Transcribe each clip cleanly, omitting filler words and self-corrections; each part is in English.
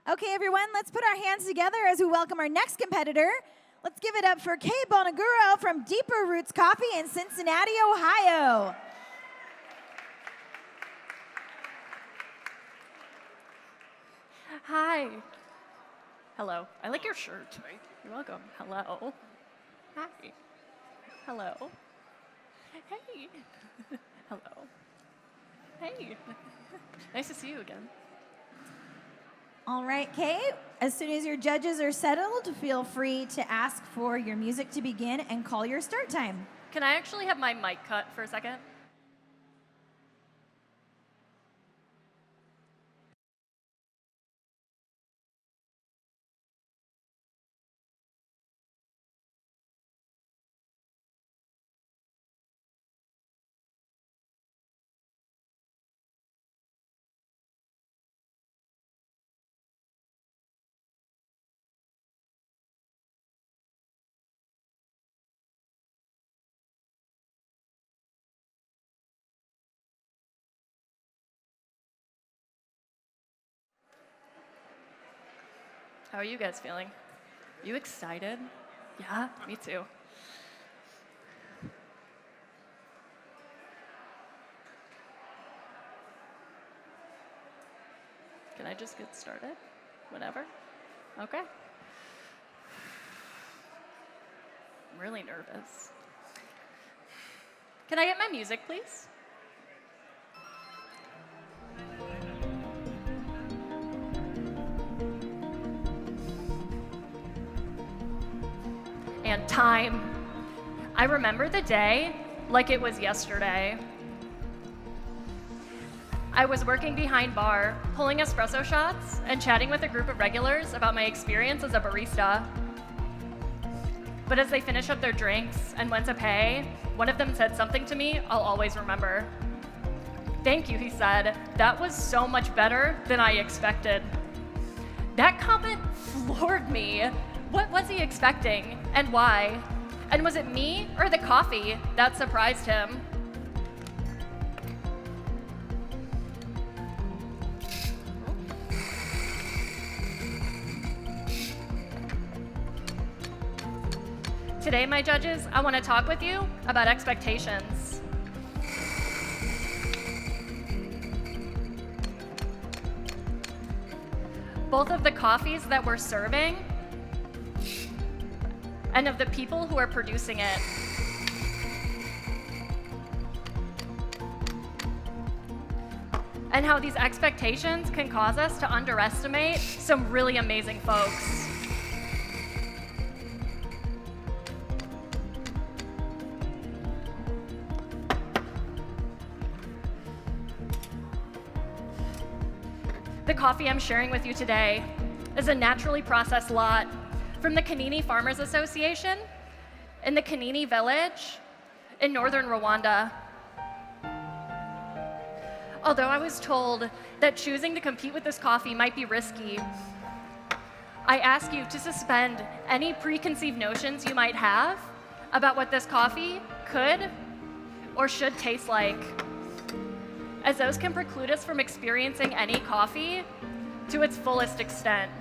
Okay, everyone, let's put our hands together as we welcome our next competitor. Let's give it up for Kay Bonaguro from Deeper Roots Coffee in Cincinnati, Ohio. Hi. Hello. I like your shirt. Thank you. You're welcome. Hello. Hi. Hello. Hey. Hello. Hey. Nice to see you again. All right, Kay, as soon as your judges are settled, feel free to ask for your music to begin and call your start time. Can I actually have my mic cut for a second? How are you guys feeling? You excited? Yeah, me too. Can I just get started? Whenever? Okay. I'm really nervous. Can I get my music, please? And time. I remember the day like it was yesterday. I was working behind bar, pulling espresso shots and chatting with a group of regulars about my experience as a barista. But as they finished up their drinks and went to pay, one of them said something to me I'll always remember. "Thank you," he said. "That was so much better than I expected." That comment floored me. What was he expecting, and why? And was it me or the coffee that surprised him? Today, my judges, I want to talk with you about expectations. Both of the coffees that we're serving and of the people who are producing it. And how these expectations can cause us to underestimate some really amazing folks. The coffee I'm sharing with you today is a naturally processed lot from the Kanini Farmers Association in the Kanini village in northern Rwanda. Although I was told that choosing to compete with this coffee might be risky, I ask you to suspend any preconceived notions you might have about what this coffee could or should taste like, as those can preclude us from experiencing any coffee to its fullest extent.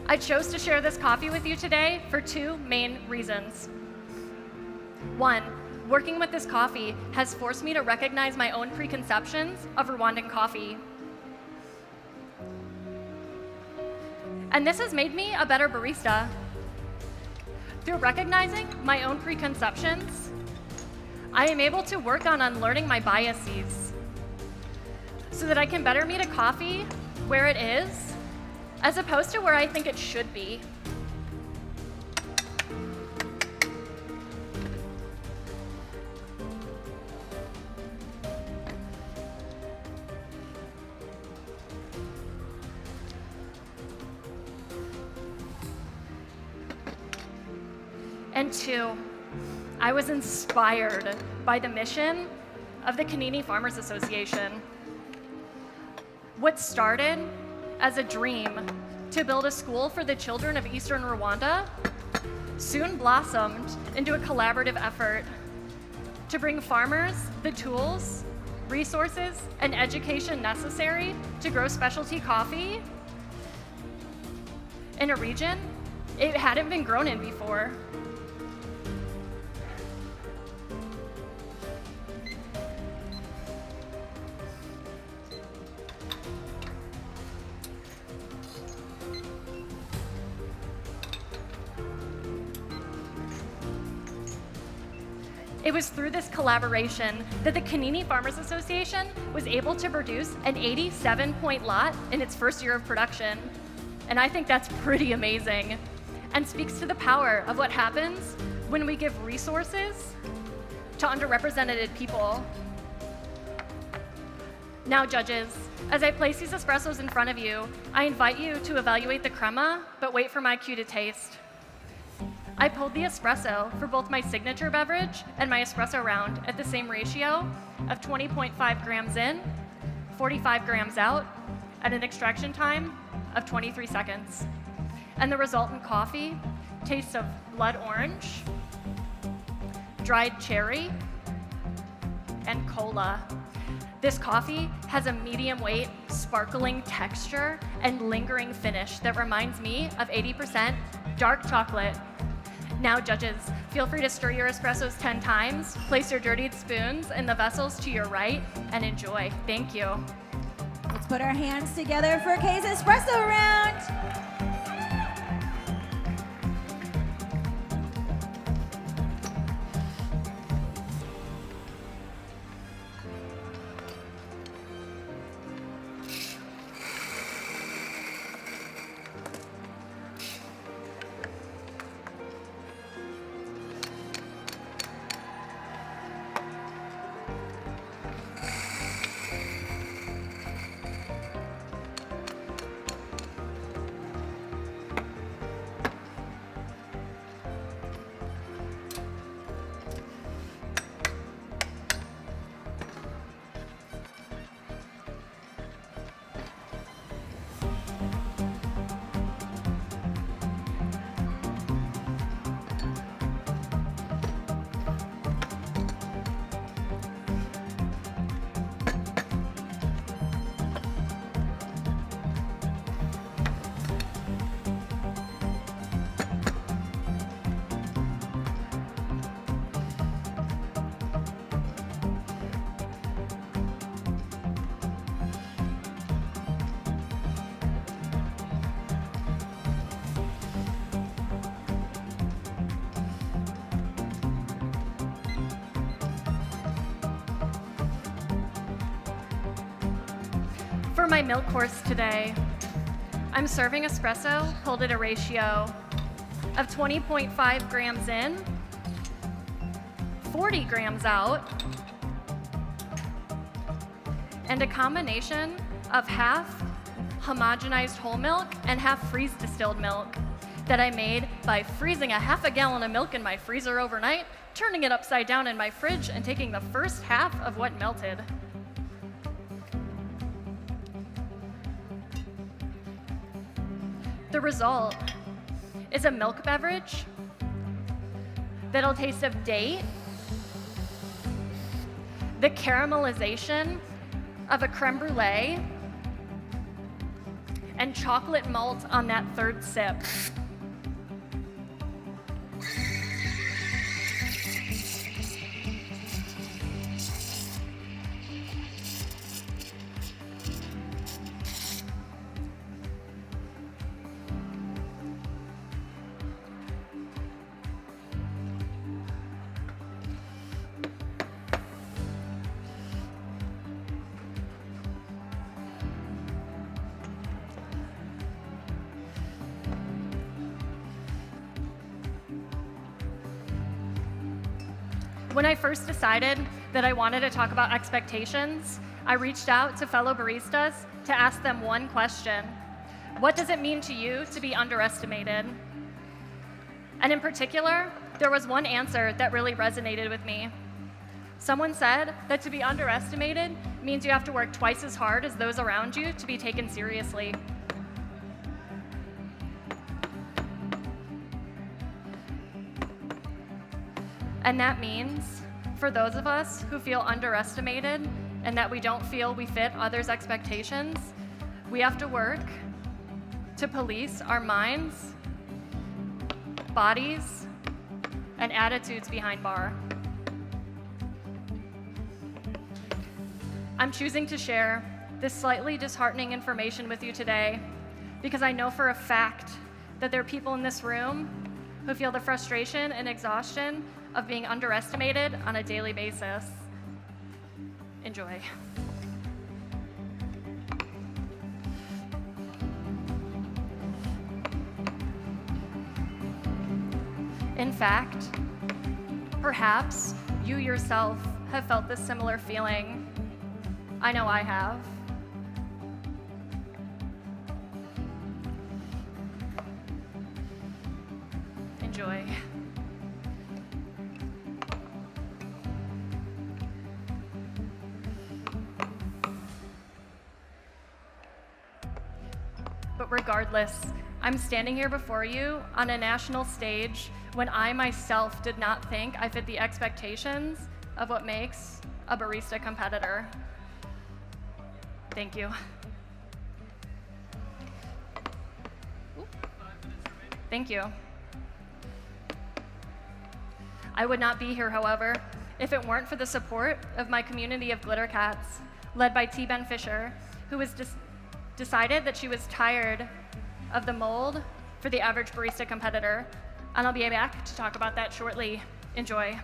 I chose to share this coffee with you today for two main reasons. One, working with this coffee has forced me to recognize my own preconceptions of Rwandan coffee. And this has made me a better barista. Through recognizing my own preconceptions, I am able to work on unlearning my biases so that I can better meet a coffee where it is, as opposed to where I think it should be. And 2, I was inspired by the mission of the Kanini Farmers Association. What started as a dream to build a school for the children of Eastern Rwanda soon blossomed into a collaborative effort to bring farmers the tools, resources, and education necessary to grow specialty coffee in a region it hadn't been grown in before. It was through this collaboration that the Kanini Farmers Association was able to produce an 87-point lot in its first year of production. And I think that's pretty amazing and speaks to the power of what happens when we give resources to underrepresented people. Now, judges, as I place these espressos in front of you, I invite you to evaluate the crema, but wait for my cue to taste. I pulled the espresso for both my signature beverage and my espresso round at the same ratio of 20.5 grams in, 45 grams out, at an extraction time of 23 seconds. And the resultant coffee tastes of blood orange, dried cherry, and cola. This coffee has a medium weight, sparkling texture and lingering finish that reminds me of 80% dark chocolate. Now, judges, feel free to stir your espressos 10 times, place your dirtied spoons in the vessels to your right, and enjoy. Thank you. Let's put our hands together for Kay's espresso round. For my milk course today, I'm serving espresso pulled at a ratio of 20.5 grams in, 40 grams out, and a combination of half homogenized whole milk and half freeze distilled milk that I made by freezing a half a gallon of milk in my freezer overnight, turning it upside down in my fridge, and taking the first half of what melted. The result is a milk beverage that'll taste of date, the caramelization of a creme brulee, and chocolate malt on that third sip. When I first decided that I wanted to talk about expectations, I reached out to fellow baristas to ask them one question. What does it mean to you to be underestimated? And in particular, there was one answer that really resonated with me. Someone said that to be underestimated means you have to work twice as hard as those around you to be taken seriously. And that means, for those of us who feel underestimated and that we don't feel we fit others' expectations, we have to work to police our minds, bodies, and attitudes behind bar. I'm choosing to share this slightly disheartening information with you today because I know for a fact that there are people in this room who feel the frustration and exhaustion of being underestimated on a daily basis. Enjoy. In fact, perhaps you yourself have felt this similar feeling. I know I have. Enjoy. But regardless, I'm standing here before you on a national stage when I myself did not think I fit the expectations of what makes a barista competitor. Thank you. Thank you. I would not be here, however, if it weren't for the support of my community of glitter cats, led by T. Ben Fisher, who was decided that she was tired of the mold for the average barista competitor. And I'll be back to talk about that shortly. Enjoy.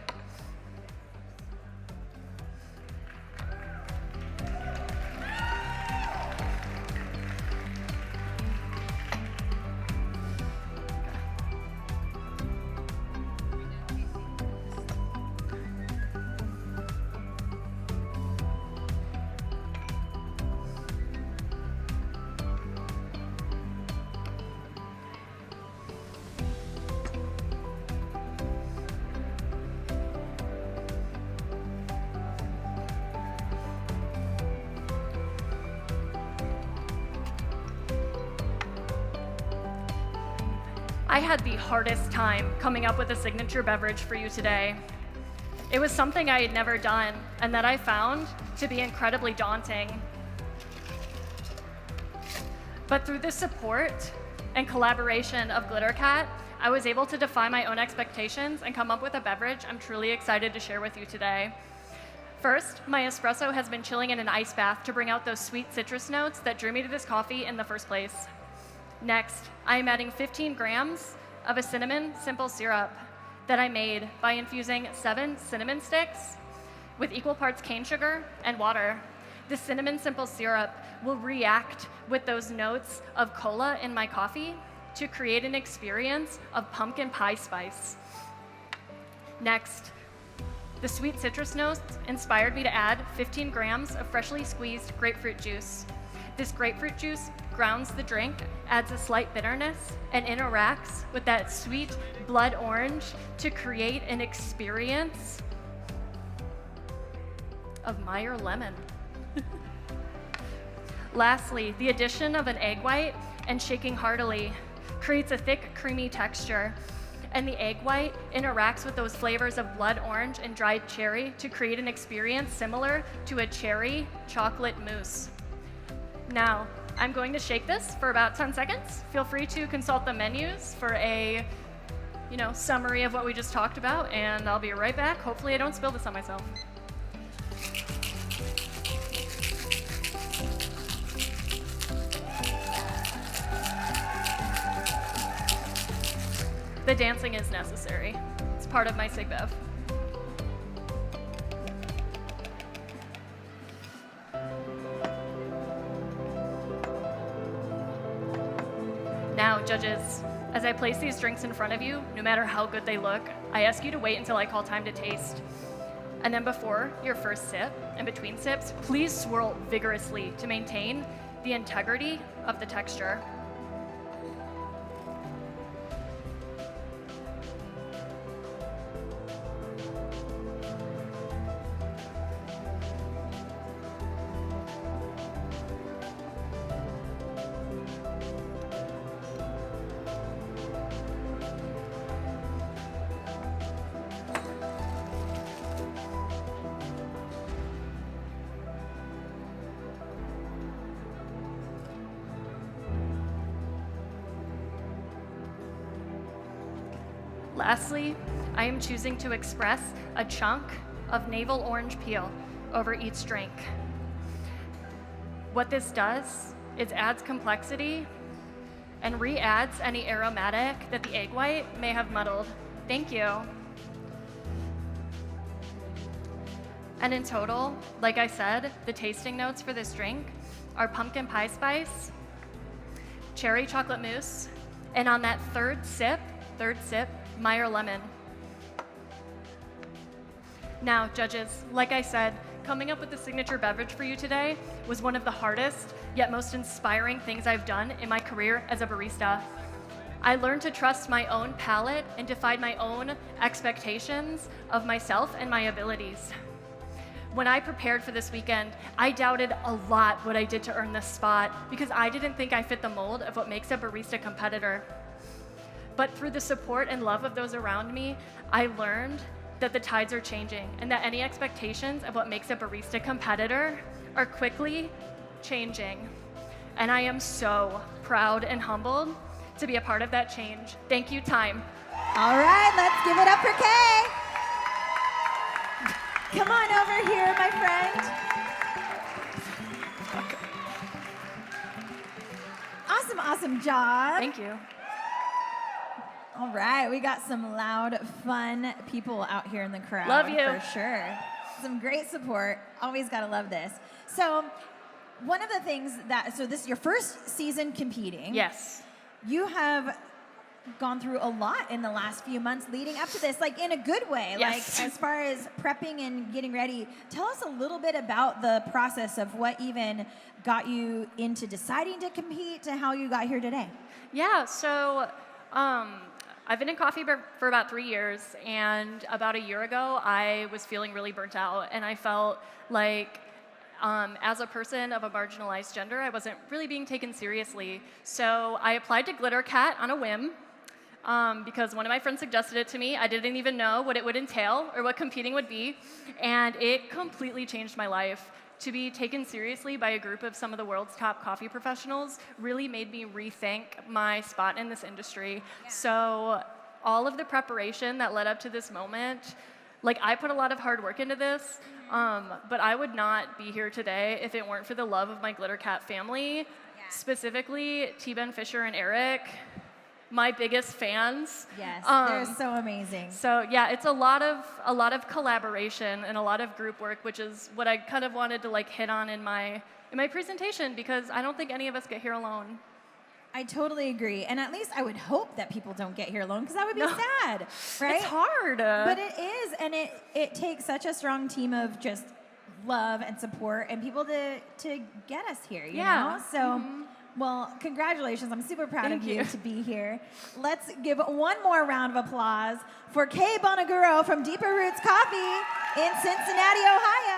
I had the hardest time coming up with a signature beverage for you today. It was something I had never done and that I found to be incredibly daunting. But through the support and collaboration of GlitterCat, I was able to define my own expectations and come up with a beverage I'm truly excited to share with you today. First, my espresso has been chilling in an ice bath to bring out those sweet citrus notes that drew me to this coffee in the first place. Next, I am adding 15 grams of a cinnamon simple syrup that I made by infusing 7 cinnamon sticks with equal parts cane sugar and water. The cinnamon simple syrup will react with those notes of cola in my coffee to create an experience of pumpkin pie spice. Next, the sweet citrus notes inspired me to add 15 grams of freshly squeezed grapefruit juice. This grapefruit juice grounds the drink, adds a slight bitterness, and interacts with that sweet blood orange to create an experience of Meyer lemon. Lastly, the addition of an egg white and shaking heartily creates a thick, creamy texture. And the egg white interacts with those flavors of blood orange and dried cherry to create an experience similar to a cherry chocolate mousse. Now, I'm going to shake this for about 10 seconds. Feel free to consult the menus for a, summary of what we just talked about, and I'll be right back. Hopefully I don't spill this on myself. The dancing is necessary. It's part of my Sig Bev. Now, judges, as I place these drinks in front of you, no matter how good they look, I ask you to wait until I call time to taste. And then before your first sip and between sips, please swirl vigorously to maintain the integrity of the texture. Lastly, I am choosing to express a chunk of navel orange peel over each drink. What this does is adds complexity and re-adds any aromatic that the egg white may have muddled. Thank you. And in total, like I said, the tasting notes for this drink are pumpkin pie spice, cherry chocolate mousse, and on that third sip, Meyer lemon. Now, judges, like I said, coming up with the signature beverage for you today was one of the hardest, yet most inspiring things I've done in my career as a barista. I learned to trust my own palate and define my own expectations of myself and my abilities. When I prepared for this weekend, I doubted a lot what I did to earn this spot because I didn't think I fit the mold of what makes a barista competitor. But through the support and love of those around me, I learned that the tides are changing and that any expectations of what makes a barista competitor are quickly changing. And I am so proud and humbled to be a part of that change. Thank you, time. All right, let's give it up for Kay. Come on over here, my friend. Awesome job. Thank you. All right, we got some loud, fun people out here in the crowd. Love you. For sure. Some great support. Always got to love this. So, one of the things so this is your first season competing. Yes. You have gone through a lot in the last few months leading up to this, like in a good way. Yes. Like as far as prepping and getting ready. Tell us a little bit about the process of what even got you into deciding to compete to how you got here today. Yeah, so I've been in coffee for about 3 years, and about a year ago, I was feeling really burnt out, and I felt like as a person of a marginalized gender, I wasn't really being taken seriously. So I applied to Glitter Cat on a whim because one of my friends suggested it to me. I didn't even know what it would entail or what competing would be, and it completely changed my life. To be taken seriously by a group of some of the world's top coffee professionals really made me rethink my spot in this industry. Yeah. So all of the preparation that led up to this moment, like I put a lot of hard work into this, but I would not be here today if it weren't for the love of my Glitter Cat family, specifically T-Ben Fisher and Eric, my biggest fans. Yes, they're so amazing. So yeah, it's a lot of collaboration and a lot of group work, which is what I kind of wanted to like hit on in my presentation, because I don't think any of us get here alone. I totally agree, and at least I would hope that people don't get here alone, because that would be sad, right? It's hard. But it is, and it takes such a strong team of just love and support and people to get us here, you know? So. Well, congratulations. I'm super proud of you to be here. Let's give one more round of applause for Kay Bonaguro from Deeper Roots Coffee in Cincinnati, Ohio.